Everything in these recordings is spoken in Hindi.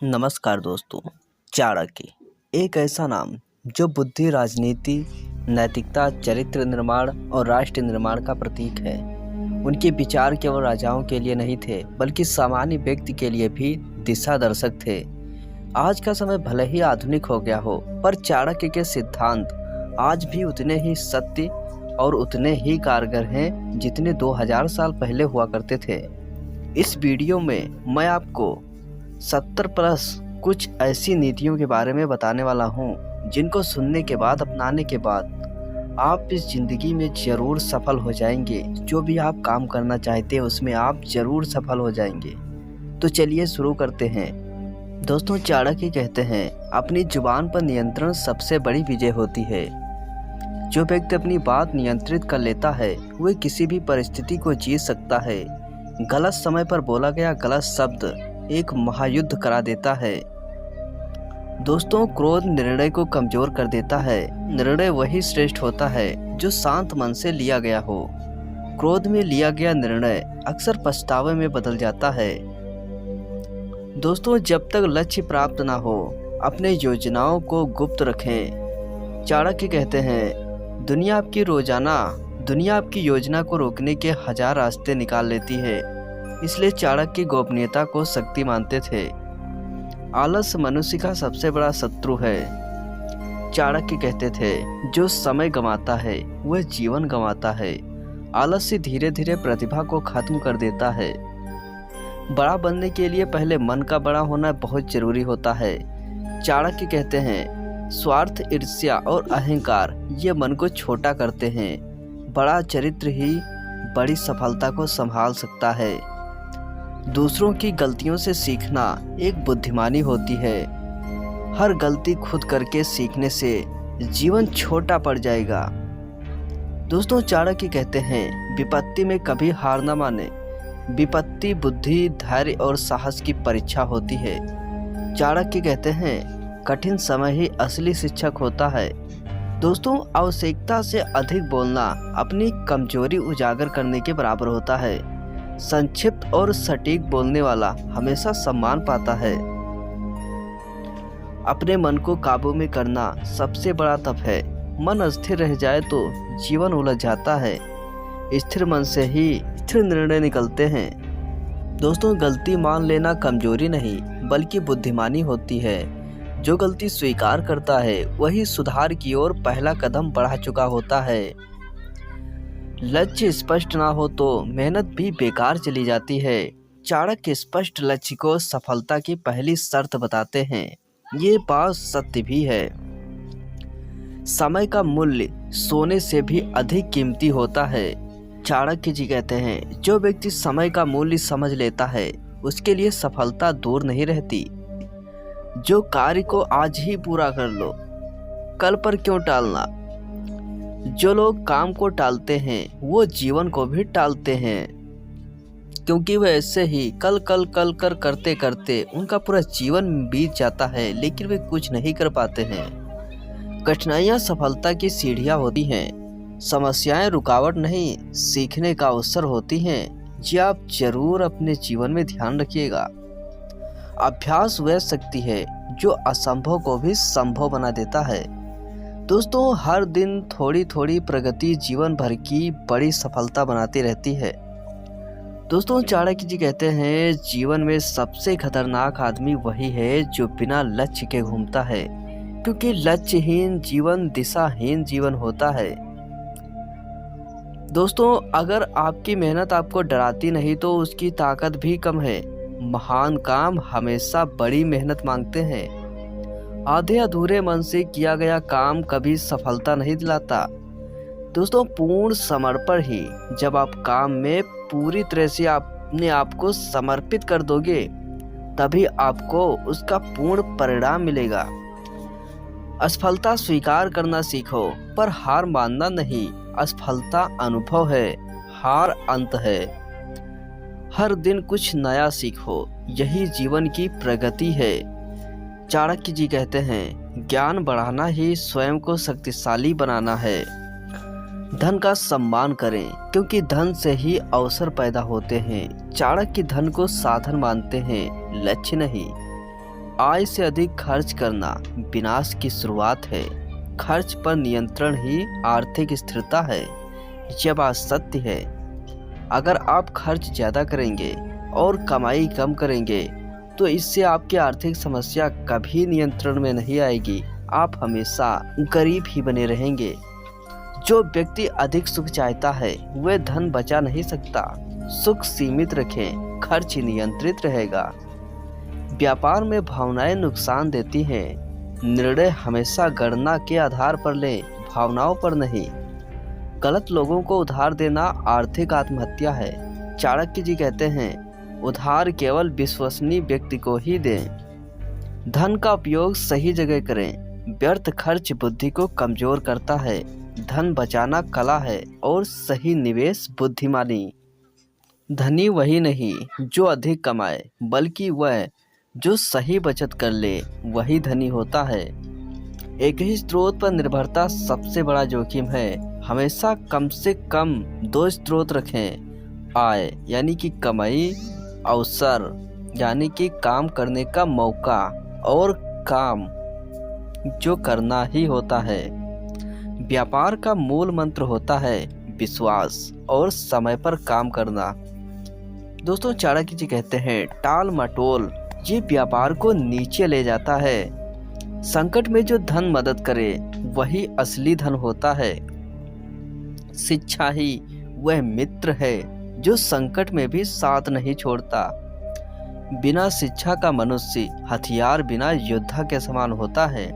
नमस्कार दोस्तों। चाणक्य एक ऐसा नाम जो बुद्धि, राजनीति, नैतिकता, चरित्र निर्माण और राष्ट्र निर्माण का प्रतीक है। उनके विचार केवल राजाओं के लिए नहीं थे, बल्कि सामान्य व्यक्ति के लिए भी दिशा दर्शक थे। आज का समय भले ही आधुनिक हो गया हो, पर चाणक्य के सिद्धांत आज भी उतने ही सत्य और उतने ही कारगर हैं जितने 2000 साल पहले हुआ करते थे। इस वीडियो में मैं आपको 70 प्लस कुछ ऐसी नीतियों के बारे में बताने वाला हूँ जिनको सुनने के बाद, अपनाने के बाद आप इस ज़िंदगी में ज़रूर सफल हो जाएंगे। जो भी आप काम करना चाहते हैं उसमें आप ज़रूर सफल हो जाएंगे। तो चलिए शुरू करते हैं। दोस्तों, चाणक्य कहते हैं अपनी जुबान पर नियंत्रण सबसे बड़ी विजय होती है। जो व्यक्ति अपनी बात नियंत्रित कर लेता है वह किसी भी परिस्थिति को जीत सकता है। गलत समय पर बोला गया गलत शब्द एक महायुद्ध करा देता है। दोस्तों, क्रोध निर्णय को कमजोर कर देता है। निर्णय वही श्रेष्ठ होता है जो शांत मन से लिया गया हो। क्रोध में लिया गया निर्णय अक्सर पछतावे में बदल जाता है। दोस्तों, जब तक लक्ष्य प्राप्त ना हो अपने योजनाओं को गुप्त रखें। चाणक्य कहते हैं दुनिया आपकी योजना को रोकने के 1000 रास्ते निकाल लेती है। इसलिए चाणक्य गोपनीयता को शक्ति मानते थे। आलस मनुष्य का सबसे बड़ा शत्रु है। चाणक्य कहते थे जो समय गंवाता है वह जीवन गंवाता है। आलस्य धीरे धीरे प्रतिभा को खत्म कर देता है। बड़ा बनने के लिए पहले मन का बड़ा होना बहुत जरूरी होता है। चाणक्य कहते हैं स्वार्थ, ईर्ष्या और अहंकार ये मन को छोटा करते हैं। बड़ा चरित्र ही बड़ी सफलता को संभाल सकता है। दूसरों की गलतियों से सीखना एक बुद्धिमानी होती है। हर गलती खुद करके सीखने से जीवन छोटा पड़ जाएगा। दोस्तों, चाणक्य कहते हैं विपत्ति में कभी हार न माने। विपत्ति बुद्धि, धैर्य और साहस की परीक्षा होती है। चाणक्य कहते हैं कठिन समय ही असली शिक्षक होता है। दोस्तों, आवश्यकता से अधिक बोलना अपनी कमजोरी उजागर करने के बराबर होता है। संक्षिप्त और सटीक बोलने वाला हमेशा सम्मान पाता है। अपने मन को काबू में करना सबसे बड़ा तप है। मन अस्थिर रह जाए तो जीवन उलझ जाता है। स्थिर मन से ही स्थिर निर्णय निकलते हैं। दोस्तों, गलती मान लेना कमजोरी नहीं बल्कि बुद्धिमानी होती है। जो गलती स्वीकार करता है वही सुधार की ओर पहला कदम बढ़ा चुका होता है। लक्ष्य स्पष्ट ना हो तो मेहनत भी बेकार चली जाती है। चाणक्य स्पष्ट लक्ष्य को सफलता की पहली शर्त बताते हैं। ये बात सत्य भी है। समय का मूल्य सोने से भी अधिक कीमती होता है। चाणक्य जी कहते हैं जो व्यक्ति समय का मूल्य समझ लेता है उसके लिए सफलता दूर नहीं रहती। जो कार्य को आज ही पूरा कर लो, कल पर क्यों टालना। जो लोग काम को टालते हैं वो जीवन को भी टालते हैं, क्योंकि वे ऐसे ही कल करते करते उनका पूरा जीवन बीत जाता है, लेकिन वे कुछ नहीं कर पाते हैं। कठिनाइयाँ सफलता की सीढ़ियाँ होती हैं। समस्याएं रुकावट नहीं, सीखने का अवसर होती हैं। जी आप जरूर अपने जीवन में ध्यान रखिएगा। अभ्यास वह शक्ति है जो असंभव को भी संभव बना देता है। दोस्तों, हर दिन थोड़ी थोड़ी प्रगति जीवन भर की बड़ी सफलता बनाती रहती है। दोस्तों, चाणक्य जी कहते हैं जीवन में सबसे खतरनाक आदमी वही है जो बिना लक्ष्य के घूमता है, क्योंकि लक्ष्यहीन जीवन दिशाहीन जीवन होता है। दोस्तों, अगर आपकी मेहनत आपको डराती नहीं तो उसकी ताकत भी कम है। महान काम हमेशा बड़ी मेहनत मांगते हैं। आधे अधूरे मन से किया गया काम कभी सफलता नहीं दिलाता। दोस्तों, पूर्ण समर्पण ही जब आप काम में पूरी तरह से अपने आप को समर्पित कर दोगे तभी आपको उसका पूर्ण परिणाम मिलेगा। असफलता स्वीकार करना सीखो, पर हार मानना नहीं। असफलता अनुभव है, हार अंत है। हर दिन कुछ नया सीखो, यही जीवन की प्रगति है। चाणक्य जी कहते हैं ज्ञान बढ़ाना ही स्वयं को शक्तिशाली बनाना है। धन का सम्मान करें, क्योंकि धन से ही अवसर पैदा होते हैं। चाणक्य धन को साधन मानते हैं, लक्ष्य नहीं। आय से अधिक खर्च करना विनाश की शुरुआत है। खर्च पर नियंत्रण ही आर्थिक स्थिरता है। यह बात सत्य है। अगर आप खर्च ज़्यादा करेंगे और कमाई कम करेंगे तो इससे आपकी आर्थिक समस्या कभी नियंत्रण में नहीं आएगी। आप हमेशा गरीब ही बने रहेंगे। जो व्यक्ति अधिक सुख चाहता है वह धन बचा नहीं सकता। सुख सीमित रखें, खर्च नियंत्रित रहेगा। व्यापार में भावनाएं नुकसान देती हैं। निर्णय हमेशा गणना के आधार पर लें, भावनाओं पर नहीं। गलत लोगों को उधार देना आर्थिक आत्महत्या है। चाणक्य जी कहते हैं, उधार केवल विश्वसनीय व्यक्ति को ही दें। धन का उपयोग सही जगह करें। व्यर्थ खर्च बुद्धि को कमजोर करता है। धन बचाना कला है और सही निवेश बुद्धिमानी। धनी वही नहीं जो अधिक कमाए, बल्कि वह जो सही बचत कर ले वही धनी होता है। एक ही स्रोत पर निर्भरता सबसे बड़ा जोखिम है। हमेशा कम से कम 2 स्रोत रखें। आय यानी कि कमाई, अवसर यानी कि काम करने का मौका, और काम जो करना ही होता है। व्यापार का मूल मंत्र होता है विश्वास और समय पर काम करना। दोस्तों, चाणक्य जी कहते हैं, टाल मटोल ये व्यापार को नीचे ले जाता है। संकट में जो धन मदद करे वही असली धन होता है। शिक्षा ही वह मित्र है जो संकट में भी साथ नहीं छोड़ता। बिना शिक्षा का मनुष्य हथियार बिना योद्धा के समान होता है।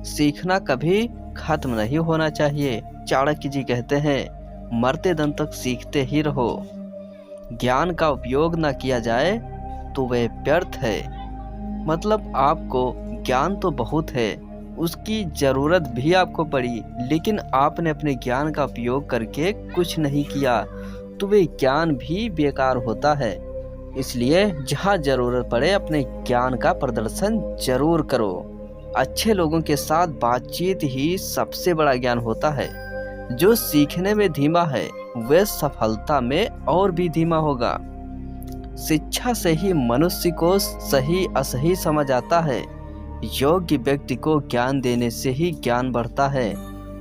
सीखना कभी खत्म नहीं होना चाहिए। चाणक्य जी कहते हैं, मरते दम तक सीखते ही रहो। ज्ञान का उपयोग न किया जाए तो वह व्यर्थ है। मतलब आपको ज्ञान तो बहुत है, उसकी ज़रूरत भी आपको पड़ी, लेकिन आपने अपने ज्ञान का उपयोग करके कुछ नहीं किया तो वह ज्ञान भी बेकार होता है। इसलिए जहाँ ज़रूरत पड़े अपने ज्ञान का प्रदर्शन जरूर करो। अच्छे लोगों के साथ बातचीत ही सबसे बड़ा ज्ञान होता है। जो सीखने में धीमा है वह सफलता में और भी धीमा होगा। शिक्षा से ही मनुष्य को सही असही समझ आता है। योग्य व्यक्ति को ज्ञान देने से ही ज्ञान बढ़ता है।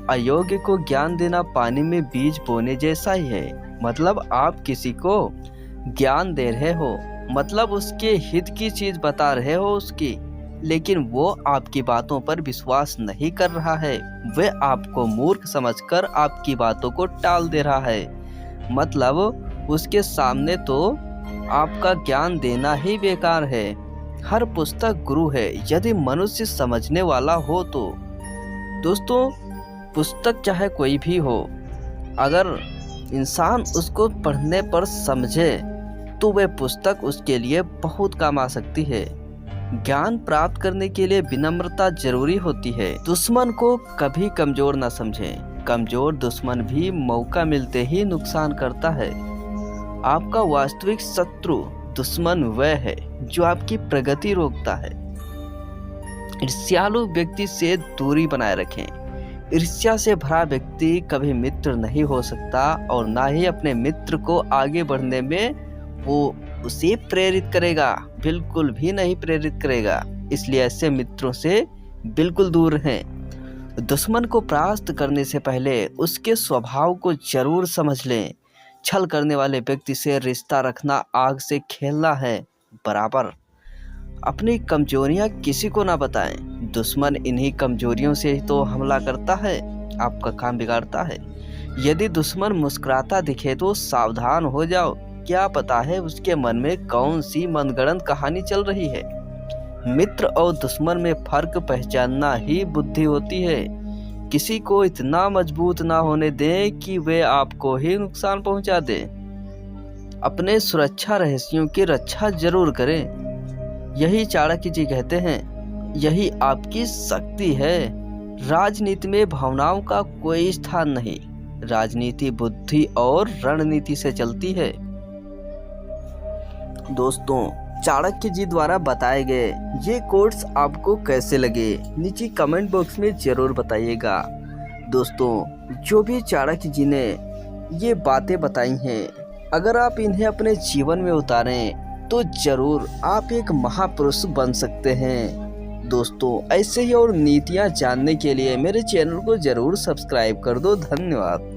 अयोग्य को ज्ञान देना पानी में बीज बोने जैसा ही है। मतलब आप किसी को ज्ञान दे रहे हो, मतलब उसके हित की चीज बता रहे हो उसकी, लेकिन वो आपकी बातों पर विश्वास नहीं कर रहा है। वह आपको मूर्ख समझकर आपकी बातों को टाल दे रहा है। मतलब उसके सामने तो आपका ज्ञान देना ही बेकार है। हर पुस्तक गुरु है यदि मनुष्य समझने वाला हो तो। दोस्तों, पुस्तक चाहे कोई भी हो, अगर इंसान उसको पढ़ने पर समझे तो वह पुस्तक उसके लिए बहुत काम आ सकती है। ज्ञान प्राप्त करने के लिए विनम्रता जरूरी होती है। दुश्मन को कभी कमजोर न समझें। कमजोर दुश्मन भी मौका मिलते ही नुकसान करता है। आपका वास्तविक शत्रु दुश्मन वह है जो आपकी प्रगति रोकता है। ईर्ष्यालु व्यक्ति से दूरी बनाए रखें। ईर्ष्या से भरा व्यक्ति कभी मित्र नहीं हो सकता और ना ही अपने मित्र को आगे बढ़ने में वो उसे प्रेरित करेगा, बिल्कुल भी नहीं प्रेरित करेगा। इसलिए ऐसे मित्रों से बिल्कुल दूर रहें। दुश्मन को परास्त करने से पहले उसके स्वभाव को जरूर समझ लें। छल करने वाले व्यक्ति से रिश्ता रखना आग से खेलना है बराबर। अपनी कमजोरियां किसी को ना बताएं। दुश्मन इन्हीं कमजोरियों से ही तो हमला करता है, आपका काम बिगाड़ता है। यदि दुश्मन मुस्कुराता दिखे तो सावधान हो जाओ। क्या पता है उसके मन में कौन सी मनगढ़ंत कहानी चल रही है। मित्र और दुश्मन में फर्क पहचानना ही बुद्धि होती है। किसी को इतना मजबूत ना होने दें कि वे आपको ही नुकसान पहुंचा दे। अपने सुरक्षा रहस्यों की रक्षा जरूर करें। यही चाणक्य जी कहते हैं, यही आपकी शक्ति है। राजनीति में भावनाओं का कोई स्थान नहीं। राजनीति बुद्धि और रणनीति से चलती है। दोस्तों, चाणक्य जी द्वारा बताए गए ये कोट्स आपको कैसे लगे नीचे कमेंट बॉक्स में जरूर बताइएगा। दोस्तों, जो भी चाणक्य जी ने ये बातें बताई हैं, अगर आप इन्हें अपने जीवन में उतारें तो जरूर आप एक महापुरुष बन सकते हैं। दोस्तों, ऐसे ही और नीतियाँ जानने के लिए मेरे चैनल को जरूर सब्सक्राइब कर दो। धन्यवाद।